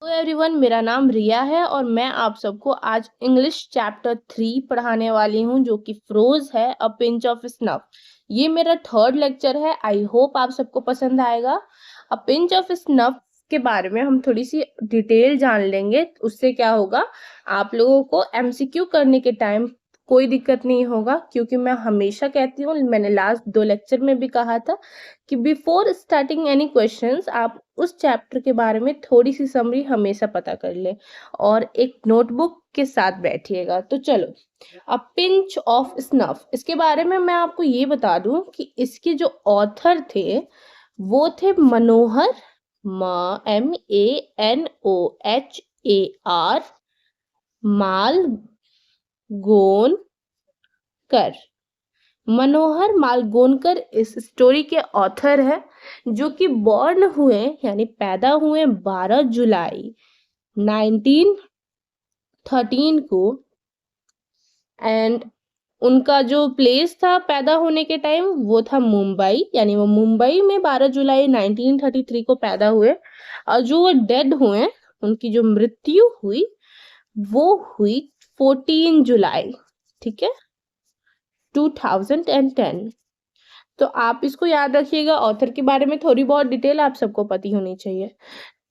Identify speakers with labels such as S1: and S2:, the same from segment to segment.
S1: Hello everyone, मेरा नाम रिया है और मैं आप सबको आज इंग्लिश चैप्टर 3 पढ़ाने वाली हूँ जो कि फ्रोज है अ पिंच ऑफ स्नफ। ये मेरा थर्ड लेक्चर है। आई होप आप सबको पसंद आएगा। अ पिंच ऑफ स्नफ के बारे में हम थोड़ी सी डिटेल जान लेंगे। उससे क्या होगा, आप लोगों को एमसीक्यू करने के टाइम कोई दिक्कत नहीं होगा, क्योंकि मैं हमेशा कहती हूँ, मैंने लास्ट 2 लेक्चर में भी कहा था कि बिफोर स्टार्टिंग एनी क्वेश्चंस आप उस चैप्टर के बारे में थोड़ी सी समरी हमेशा पता कर ले और एक नोटबुक के साथ बैठिएगा। तो चलो, अ पिंच ऑफ स्नफ, इसके बारे में मैं आपको ये बता दूं कि इसके जो ऑथर थे वो थे मनोहर, MANOHAR मालगोनकर। मनोहर मालगोनकर इस स्टोरी के ऑथर है, जो कि बॉर्न हुए यानी पैदा हुए 12 जुलाई 1913 को। एंड उनका जो प्लेस था पैदा होने के टाइम वो था मुंबई, यानी वो मुंबई में 12 जुलाई 1933 को पैदा हुए। और जो वो डेड हुए, उनकी जो मृत्यु हुई वो हुई 14 जुलाई, ठीक है, 2010। तो आप इसको याद रखिएगा। ऑथर के बारे में थोड़ी बहुत डिटेल आप सबको पता होनी चाहिए।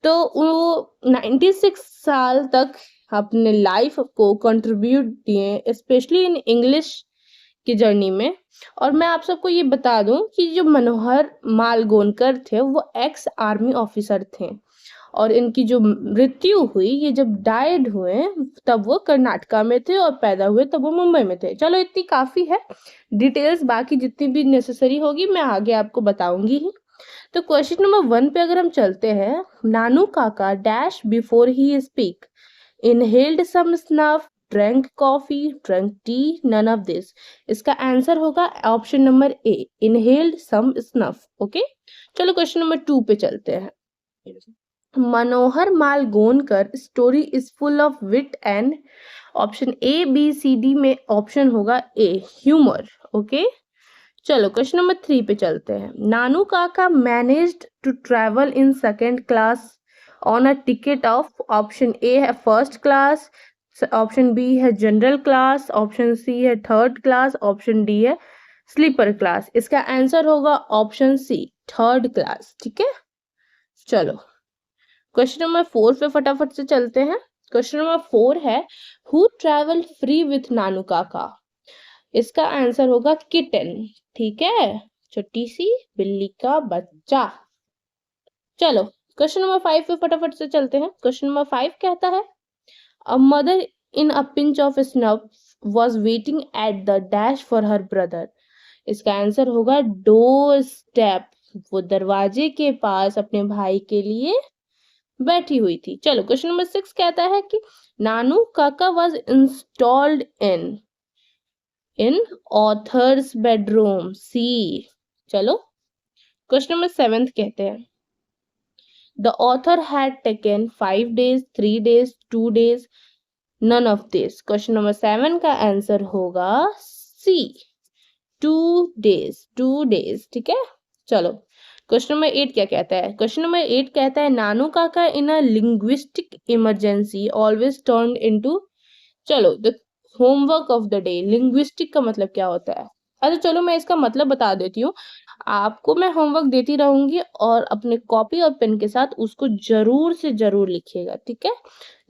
S1: तो वो 96 साल तक अपने लाइफ को कंट्रीब्यूट दिए, स्पेशली इन इंग्लिश की जर्नी में। और मैं आप सबको ये बता दूं कि जो मनोहर मालगोनकर थे वो एक्स आर्मी ऑफिसर थे, और इनकी जो मृत्यु हुई, ये जब डाइड हुए तब वो कर्नाटका में थे और पैदा हुए तब वो मुंबई में थे। चलो, इतनी काफी है डिटेल्स, बाकी जितनी भी नेसेसरी होगी मैं आगे आपको बताऊंगी ही। तो क्वेश्चन नंबर 1 पे अगर हम चलते हैं, Nanu Kaka dash before he speak, inhaled some snuff, drank coffee, drank tea, none of this. इसका आंसर होगा option number A, inhaled some snuff. Okay, चलो क्वेश्चन नंबर 2 पे चलते हैं। Manohar Malgonkar story is full of wit and, option A B C D में option होगा A, humour. Okay, चलो question number 3 पे चलते हैं। Nanu Kaka managed to travel in second class on a ticket of, option A है फर्स्ट क्लास, ऑप्शन बी है general class, option C है third class, option D है स्लीपर क्लास। इसका answer होगा ऑप्शन सी, थर्ड क्लास। ठीक है, चलो question number 4 पे फटाफट से चलते हैं। क्वेश्चन नंबर 4 है, हु ट्रेवल फ्री विथ नानू काका। इसका आंसर होगा किटन। ठीक है, छोटी सी बिल्ली का बच्चा। चलो क्वेश्चन नंबर 5 पे फटाफट से चलते हैं। क्वेश्चन नंबर 5 कहता है, a mother in a pinch of snuff was waiting at the dash for her brother. इसका आंसर होगा डोर स्टेप। वो दरवाजे के पास अपने भाई के लिए बैठी हुई थी। चलो क्वेश्चन नंबर 6 कहता है कि Nanu Kaka was installed in author's bedroom C. चलो क्वेश्चन नंबर 7 कहते हैं, the author had taken 5 days, 3 days, 2 days, none of this. Question number 7 का आंसर होगा सी, 2 days। ठीक है, चलो क्वेश्चन नंबर 8 क्या कहता है। क्वेश्चन नंबर 8 कहता है, Nanu Kaka in a linguistic emergency always turn into. चलो the homework of the day, linguistic का मतलब क्या होता है। अच्छा चलो मैं इसका मतलब बता देती हूँ। आपको मैं होमवर्क देती रहूंगी और अपने कॉपी और पेन के साथ उसको जरूर से जरूर लिखिएगा। ठीक है,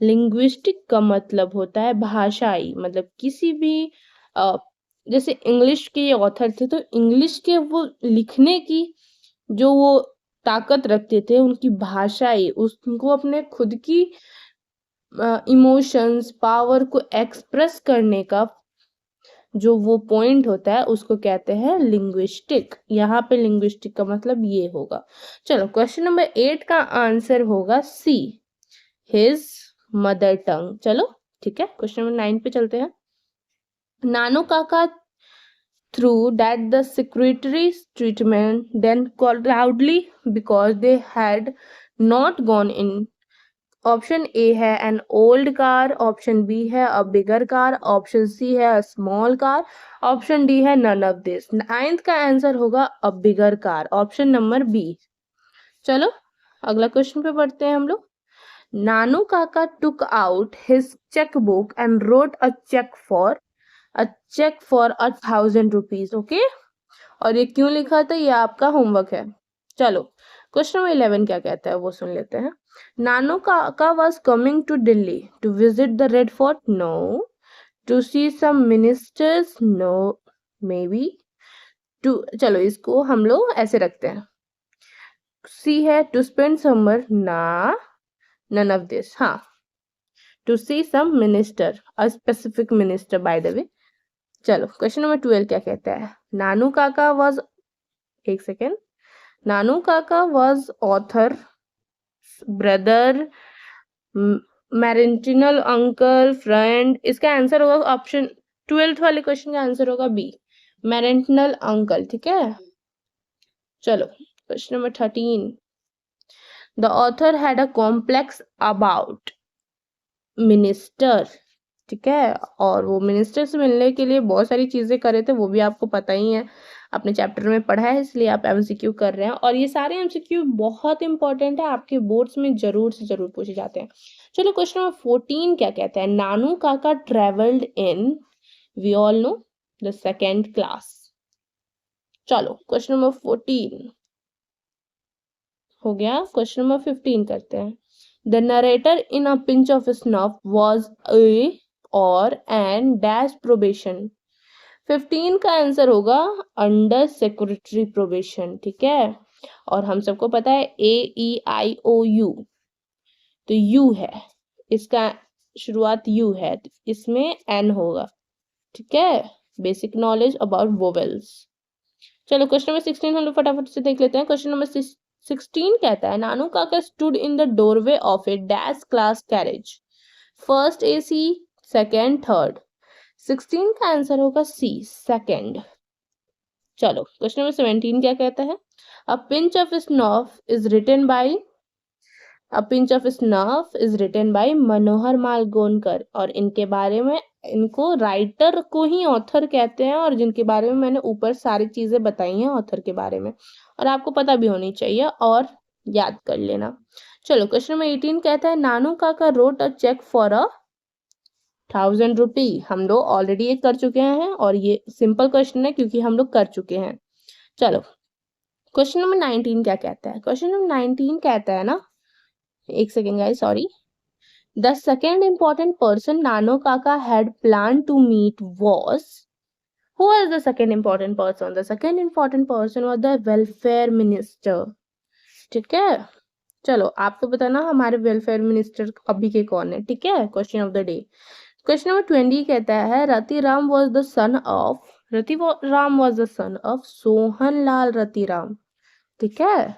S1: लिंग्विस्टिक का मतलब होता है भाषाई, मतलब किसी भी जैसे इंग्लिश के ये ऑथर थे तो इंग्लिश के वो लिखने की जो वो ताकत रखते थे, उनकी भाषाई, उसको अपने खुद की इमोशंस पावर को एक्सप्रेस करने का जो वो पॉइंट होता है उसको कहते हैं लिंग्विस्टिक। यहाँ पे लिंग्विस्टिक का मतलब ये होगा। चलो क्वेश्चन नंबर 8 का आंसर होगा सी, हिज मदर टंग। चलो ठीक है, क्वेश्चन नंबर 9 पे चलते हैं। नानू काका through that the secretary's treatment then called loudly because they had not gone in। Option A है an old car, option B है a bigger car, option C है a small car, option D है none of this. 9th का answer होगा a bigger car, option number B. चलो अगला question पे बढ़ते हैं हम लोग। नानू काका took out his checkbook and wrote a check for 1,000 rupees. Okay, और ये क्यों लिखा था ये आपका होमवर्क है. चलो क्वेश्चन नंबर 11 क्या कहता है वो सुन लेते हैं. नानू काका was coming to Delhi to visit the Red Fort. No. To see some ministers. No. Maybe. To चलो इसको हम लोग ऐसे रखते हैं. सी है टू स्पेंड समर. ना, none of this. हाँ, to see some minister, a specific minister by the way. चलो क्वेश्चन नंबर 12 क्या कहता है. नानू काका was, एक सेकेंड, नानू काका was author, brother, marital uncle, friend. इसका आंसर होगा ऑप्शन 12th वाले क्वेश्चन का आंसर होगा बी, मैरिटल अंकल. ठीक है, चलो question number 13. The author had a complex about minister. ठीक है, और वो मिनिस्टर से मिलने के लिए बहुत सारी चीजें करे थे, वो भी आपको पता ही है, अपने चैप्टर में पढ़ा है, इसलिए आप एमसीक्यू कर रहे हैं. और ये सारे एमसीक्यू बहुत इंपॉर्टेंट है, आपके बोर्ड्स में जरूर से जरूर पूछे जाते हैं. चलो क्वेश्चन नंबर 14 क्या कहता है. Nanu Kaka travelled in, we all know, the second class. चलो क्वेश्चन नंबर 14 हो गया. क्वेश्चन नंबर 15 करते हैं. The narrator in a pinch of snuff was a और एन डैश प्रोबेशन. 15 का आंसर होगा अंडर सेक्रेटरी प्रोबेशन. ठीक है, और हम सबको पता है AEIOU, तो यू है, इसका शुरुआत यू है, तो इसमें एन होगा. ठीक है, बेसिक नॉलेज अबाउट वोवेल्स. चलो क्वेश्चन नंबर 16 हम लोग फटाफट से देख लेते हैं. क्वेश्चन नंबर 16 कहता है. Nanu Kaka stood in the doorway of a dash class carriage, first AC, second, third. 16 का आंसर होगा सी, सेकेंड. चलो क्वेश्चन नंबर 17 क्या कहता है. A pinch of snuff is written by, a pinch of snuff is written by Manohar Malgonkar. और इनके बारे में, इनको राइटर को ही ऑथर कहते हैं, और जिनके बारे में मैंने ऊपर सारी चीजें बताई हैं ऑथर के बारे में, और आपको पता भी होनी चाहिए और याद कर लेना. चलो क्वेश्चन नंबर 18 कहता है. नानू काका रोट अ चेक फॉर 1,000 रुपी. हम लोग ऑलरेडी ये कर चुके हैं, और ये सिंपल क्वेश्चन है क्योंकि हम लोग कर चुके हैं. चलो क्वेश्चन नंबर 19 क्या कहता है. क्वेश्चन नंबर 19 कहता है ना, एक second guys, sorry. The second important person Nanu Kaka had plan to meet was, who was the second important person. The second important person was the welfare minister. ठीक है, चलो आपको बताना हमारे वेलफेयर मिनिस्टर अभी के कौन है. ठीक है, question of the day. Question number 20 कहता है. Ratiram was the son of, Ratiram was the son of Sohanlal Ratiram. ठीक है,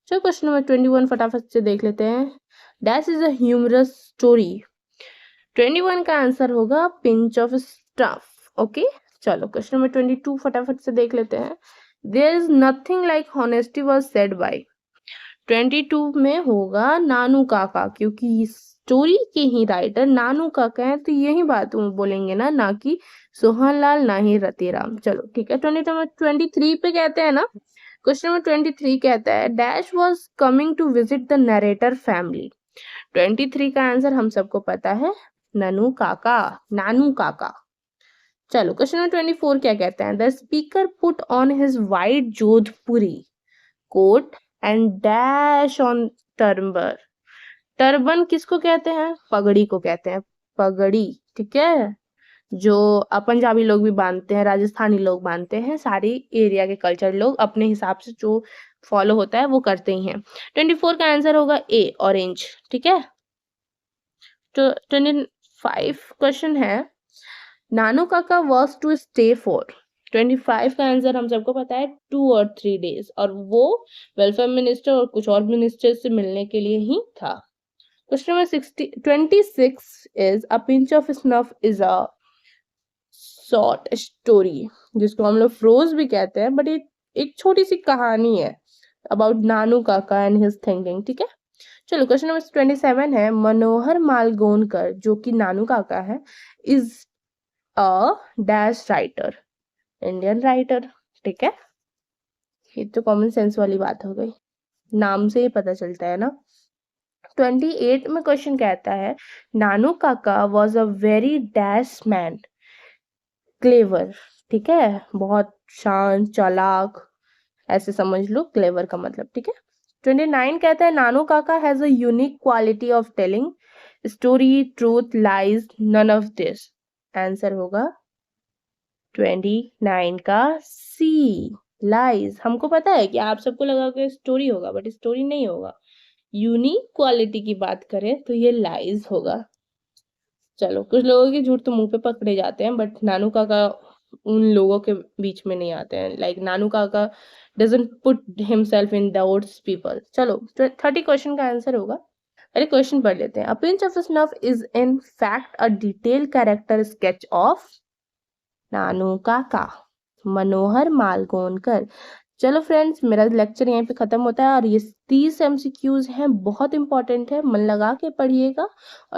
S1: चलो क्वेश्चन नंबर 21 फटाफट से देख लेते हैं. Dash is a humorous story. 21 का आंसर होगा पिंच ऑफ स्टफ. ओके, चलो क्वेश्चन नंबर 22 फटाफट से देख लेते हैं. There is nothing like honesty was said by. 22 में होगा नानू काका, क्योंकि स्टोरी के ही राइटर नानू काका हैं, तो यही बात बोलेंगे ना कि सोहनलाल, ना ही रतिराम. चलो ठीक है, 23 पे कहते हैं ना. क्वेश्चन नंबर 23 कहता है. Dash was coming to visit the narrator family. 23 का आंसर हम सबको पता है, नानू काका, नानू काका. चलो क्वेश्चन नंबर 24 क्या कहते हैं. The speaker put on his white Jodhpuri coat and dash on turban. Turban किसको कहते हैं, पगड़ी को कहते हैं, पगड़ी. ठीक है, जो पंजाबी लोग भी बांधते हैं, राजस्थानी लोग बांधते हैं, सारी एरिया के कल्चर लोग अपने हिसाब से जो फॉलो होता है वो करते ही हैं. 24 का आंसर होगा ए, ऑरेंज. ठीक है, तो 25 क्वेश्चन है. नानू काका वाज टू स्टे फॉर. 25 का आंसर हम सबको पता है 2 और 3 डेज, और वो वेलफेयर मिनिस्टर और कुछ और मिनिस्टर से मिलने के लिए ही था. Question number 26 is a pinch of snuff is a short story, जिसको हम लोग फ्रोज भी कहते हैं, बट एक छोटी सी कहानी है अबाउट नानू काका एंड हिज थिंकिंग. ठीक है, चलो क्वेश्चन नंबर 27 है. मनोहर मालगोनकर, जो कि नानू काका है, is a dash writer, Indian writer. ठीक है, ये तो कॉमन सेंस वाली बात हो गई, नाम से ही पता चलता है ना. 28 में क्वेश्चन कहता है Nanu Kaka was a very dash man, clever, ठीक है, बहुत शांत चालाक, ऐसे समझ लो क्लेवर का मतलब, ठीक है। 29 कहता है Nanu Kaka has a unique quality of telling story, truth, lies, none of this. Answer होगा 29 का सी, लाइज। हमको पता है कि आप सबको लगा कि स्टोरी होगा, बट स्टोरी नहीं होगा। यूनिक क्वालिटी की बात करें तो ये लाइज होगा। चलो, कुछ लोगों के झूठ तो मुंह पे पकड़े जाते हैं, बट नानू काका उन लोगों के बीच में नहीं आते हैं। लाइक नानू काका doesn't put himself in those people. चलो, 30 क्वेश्चन का आंसर होगा। अरे क्वेश्चन पढ़ लेते हैं। A pinch of snuff is in fact a detail character sketch of Nanu Kaka, Manohar Malgonkar. चलो फ्रेंड्स, मेरा लेक्चर यहीं पे खत्म होता है और ये 30 एमसीक्यूज हैं, बहुत इंपॉर्टेंट है, मन लगा के पढ़िएगा। और